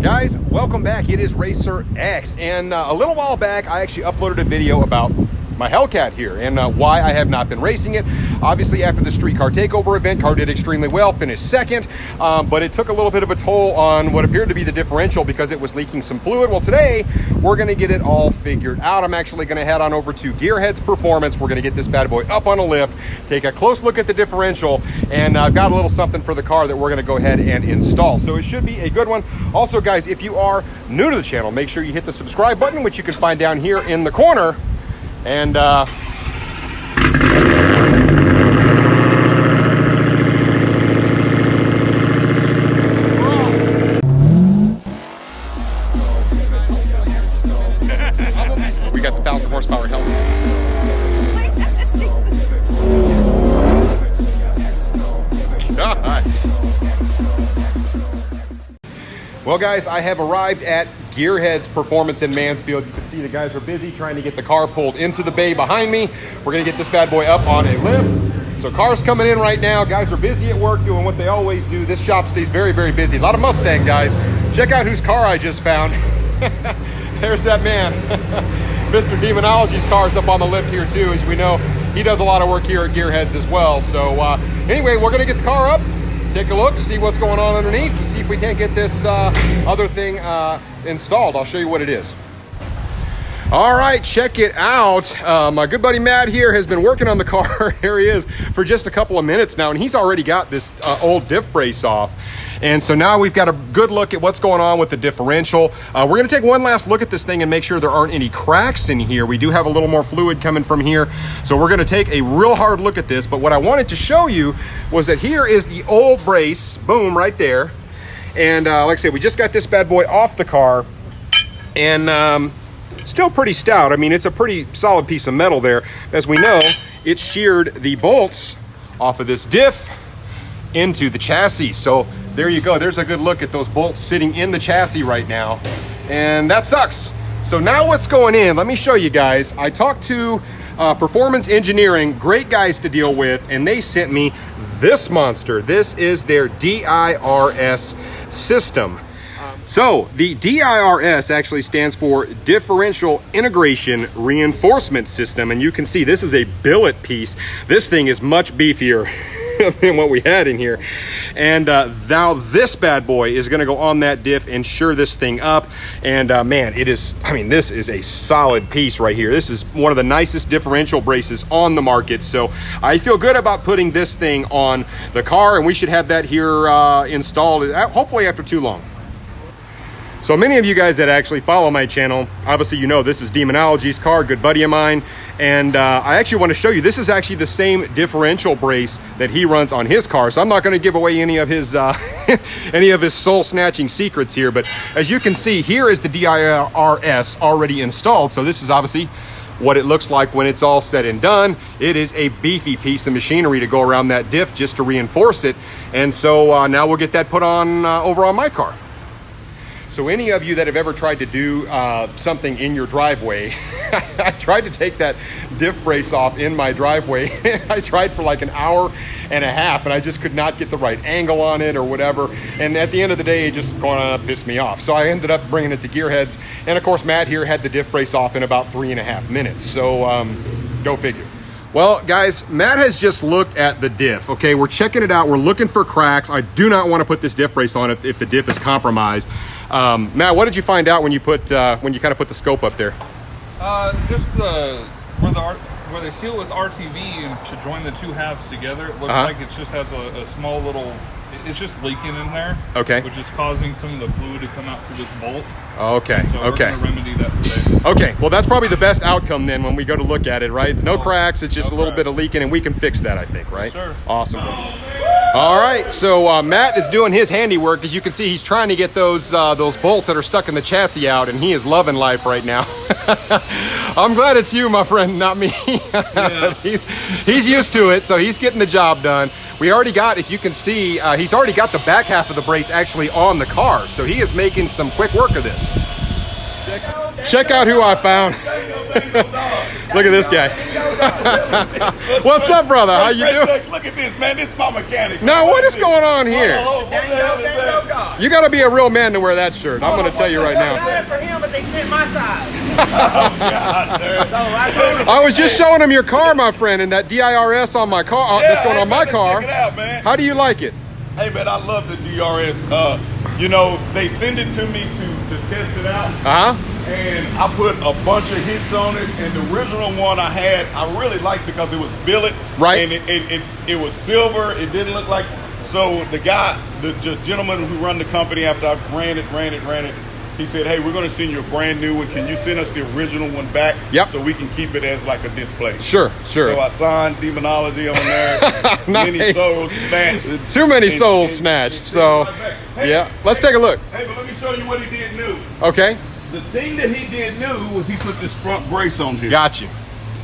Guys, welcome back. It is Racer X, and a little while back I actually uploaded a video about my Hellcat here and why I have not been racing it. Obviously, after the streetcar takeover event, car did extremely well, finished second, but it took a little bit of a toll on what appeared to be the differential because it was leaking some fluid. Well, today we're going to get it all figured out. I'm actually going to head on over to GearHeads Performance. We're going to get this bad boy up on a lift, take a close look at the differential, and I've got a little something for the car that we're going to go ahead and install. So it should be a good one. Also, guys, if you are new to the channel, make sure you hit the subscribe button, which you can find down here in the corner. And we got the 1,000 horsepower helmet. God. Well, guys, I have arrived at GearHeads Performance in Mansfield. You can see the guys are busy trying to get the car pulled into the bay behind me. We're going to get this bad boy up on a lift. So cars coming in right now. Guys are busy at work doing what they always do. This shop stays very, very busy. A lot of Mustang guys. Check out whose car I just found. There's that man. Mr. Demonology's car's up on the lift here too. As we know, he does a lot of work here at GearHeads as well. So anyway, we're going to get the car up, take a look, see what's going on underneath, and see if we can't get this other thing installed. I'll show you what it is. All right, check it out. My good buddy Matt here has been working on the car. Here he is for just a couple of minutes now, and he's already got this old diff brace off. And so now we've got a good look at what's going on with the differential. We're going to take one last look at this thing and make sure there aren't any cracks in here. We do have a little more fluid coming from here. So we're going to take a real hard look at this. But what I wanted to show you was that here is the old brace, boom, right there. And like I said, we just got this bad boy off the car. And still pretty stout. I mean, it's a pretty solid piece of metal there. As we know, it sheared the bolts off of this diff into the chassis. So there you go. There's a good look at those bolts sitting in the chassis right now. And that sucks. So now what's going in? Let me show you guys. I talked to Per4mance Engineering, great guys to deal with, and they sent me this monster. This is their DIRS system. So the DIRS actually stands for Differential Integration Reinforcement System, and you can see this is a billet piece. This thing is much beefier than what we had in here. And now this bad boy is going to go on that diff and shore this thing up. And man, it is, I mean, this is a solid piece right here. This is one of the nicest differential braces on the market. So I feel good about putting this thing on the car, and we should have that here installed hopefully after too long. So many of you guys that actually follow my channel, obviously you know this is Demonology's car, good buddy of mine. And I actually want to show you, this is actually the same differential brace that he runs on his car. So I'm not going to give away any of his soul snatching secrets here. But as you can see, here is the DIRS already installed. So this is obviously what it looks like when it's all said and done. It is a beefy piece of machinery to go around that diff just to reinforce it. And so now we'll get that put on over on my car. So any of you that have ever tried to do something in your driveway, I tried to take that diff brace off in my driveway. I tried for like an hour and a half, and I just could not get the right angle on it or whatever. And at the end of the day, it just kind of pissed me off. So I ended up bringing it to GearHeads. And of course, Matt here had the diff brace off in about 3.5 minutes. So go figure. Well, guys, Matt has just looked at the diff. Okay, we're checking it out. We're looking for cracks. I do not want to put this diff brace on if the diff is compromised. Matt, what did you find out when you kind of put the scope up there? Just where they seal it with RTV to join the two halves together. It looks like it just has a small little. It's just leaking in there. Okay. Which is causing some of the fluid to come out through this bolt. Okay. So we're going to remedy that today. Okay. Well, that's probably the best outcome then when we go to look at it, right? It's no cracks. It's just a little bit of leaking, and we can fix that, I think, right? Yes, sir. Awesome. All right. So Matt is doing his handiwork. As you can see, he's trying to get those bolts that are stuck in the chassis out, and he is loving life right now. I'm glad it's you, my friend, not me. Yeah. He's used to it, so he's getting the job done. We already got, if you can see, he's already got the back half of the brace actually on the car, so he is making some quick work of this. Check out who I found. Look at this guy. What's up, brother? How you doing? Look at this, man. This is my mechanic. Now, what is going on here? Oh, You got to be a real man to wear that shirt. I'm going to tell you right now. I got it for him, but they sent my size. I was just showing him your car, my friend, and that DIRS on my car. That's going on my car. Check it out, man. How do you like it? Hey, man, I love the DRS. You know, they send it to me to test it out. And I put a bunch of hits on it. And the original one I had, I really liked because it was billet. Right. And it was silver. It didn't look like. So the guy, the gentleman who run the company, after I ran it, he said, hey, we're going to send you a brand new one. Can you send us the original one back? Yep. So we can keep it as like a display. Sure. So I signed Demonology on there. Nice. Many souls snatched. Too many souls snatched. So, Hey, yeah. Let's take a look. Hey, but let me show you what he did new. Okay. The thing that he did new was he put this front brace on here. Got you.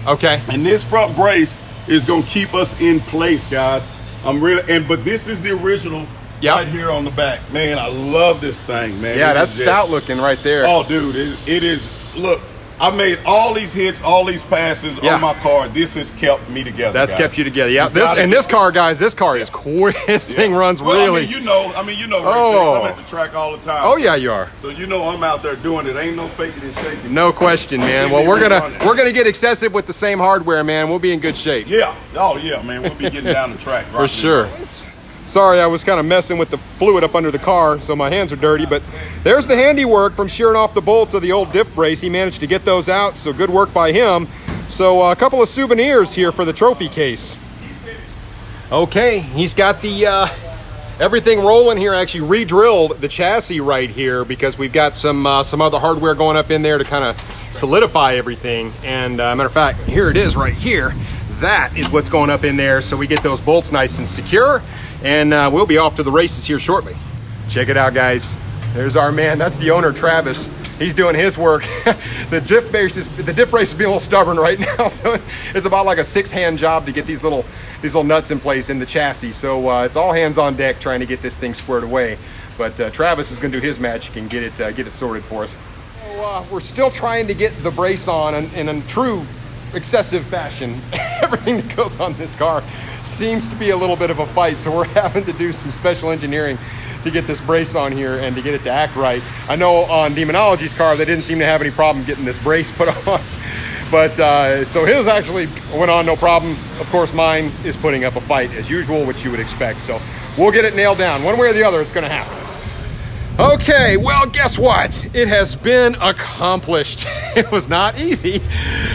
Okay. And this front brace is going to keep us in place, guys. But this is the original. Yep. Right here on the back. Man, I love this thing, man. Yeah, that's stout looking right there. Oh, dude, it is. Look, I made all these hits, all these passes on my car. This has kept me together. That's guys. kept you together. Yeah. This car, guys, this car is quick. This thing runs really. I mean, you know, I'm at the track all the time. Oh yeah, you are. So you know I'm out there doing it. Ain't no faking and shaking. No question, man. Well, we're gonna get excessive with the same hardware, man. We'll be in good shape. Yeah. Oh yeah, man. We'll be getting down the track. For sure. Sorry, I was kind of messing with the fluid up under the car, so my hands are dirty, but there's the handiwork from shearing off the bolts of the old diff brace. He managed to get those out, so good work by him. So a couple of souvenirs here for the trophy case. Okay, he's got the everything rolling here. Actually re-drilled the chassis right here because we've got some other hardware going up in there to kind of solidify everything. And matter of fact, here it is right here. That is what's going up in there, so we get those bolts nice and secure. And we'll be off to the races here shortly. Check it out, guys. There's our man. That's the owner, Travis. He's doing his work. The diff brace is being a little stubborn right now, so it's about like a 6-hand job to get these little nuts in place in the chassis. So it's all hands on deck trying to get this thing squared away. But Travis is going to do his magic and get it sorted for us. So, we're still trying to get the brace on in a true excessive fashion. Everything that goes on this car seems to be a little bit of a fight, so we're having to do some special engineering to get this brace on here and to get it to act right. I know on Demonology's car they didn't seem to have any problem getting this brace put on, but so his actually went on no problem. Of course, mine is putting up a fight as usual, which you would expect. So we'll get it nailed down one way or the other. It's going to happen. Okay, well, guess what? It has been accomplished. It was not easy.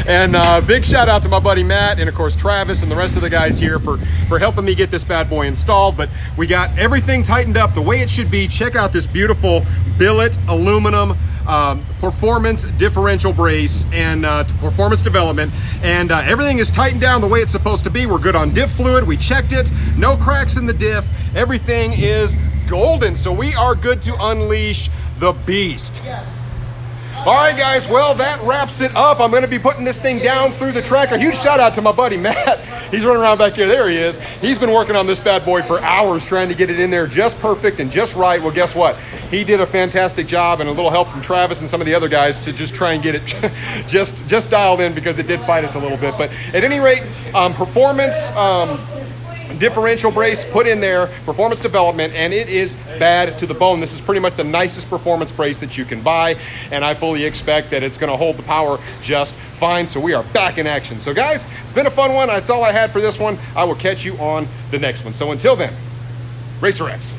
And big shout out to my buddy Matt and of course Travis and the rest of the guys here for helping me get this bad boy installed. But we got everything tightened up the way it should be. Check out this beautiful billet aluminum performance differential brace and performance development, and everything is tightened down the way it's supposed to be. We're good on diff fluid. We checked it. No cracks in the diff. Everything is golden, so we are good to unleash the beast. Yes. All right, guys, well, that wraps it up. I'm going to be putting this thing down through the track. A huge shout out to my buddy Matt. He's running around back here. There he is. He's been working on this bad boy for hours trying to get it in there just perfect and just right. Well, guess what? He did a fantastic job, and a little help from Travis and some of the other guys to just try and get it just dialed in, because it did fight us a little bit. But at any rate, performance differential brace put in there, performance development, and it is bad to the bone. This is pretty much the nicest performance brace that you can buy, and I fully expect that it's going to hold the power just fine. So we are back in action. So guys, it's been a fun one. That's all I had for this one. I will catch you on the next one. So until then, Racer X.